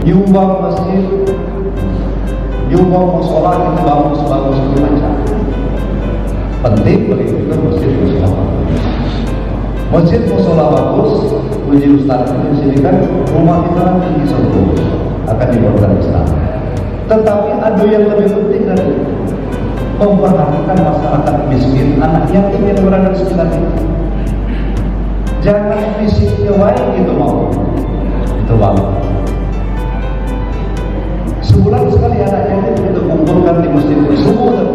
Nyumbang masjid, nyumbang musola itu bagus-bagus macam. Penting bagi kita masjid musola. Masjid musola bagus, puji Ustaz itu sini kan rumah kita tinggi sempurna akan dibangun Islam. Tetapi ada yang lebih penting lagi, memperhatikan masyarakat miskin, anak yatim yang berada di sekitar itu. Jangan fisiknya baik gitu mau, itu bang. Sebulan sekali anak yatim kita kumpulkan di masjid subuh.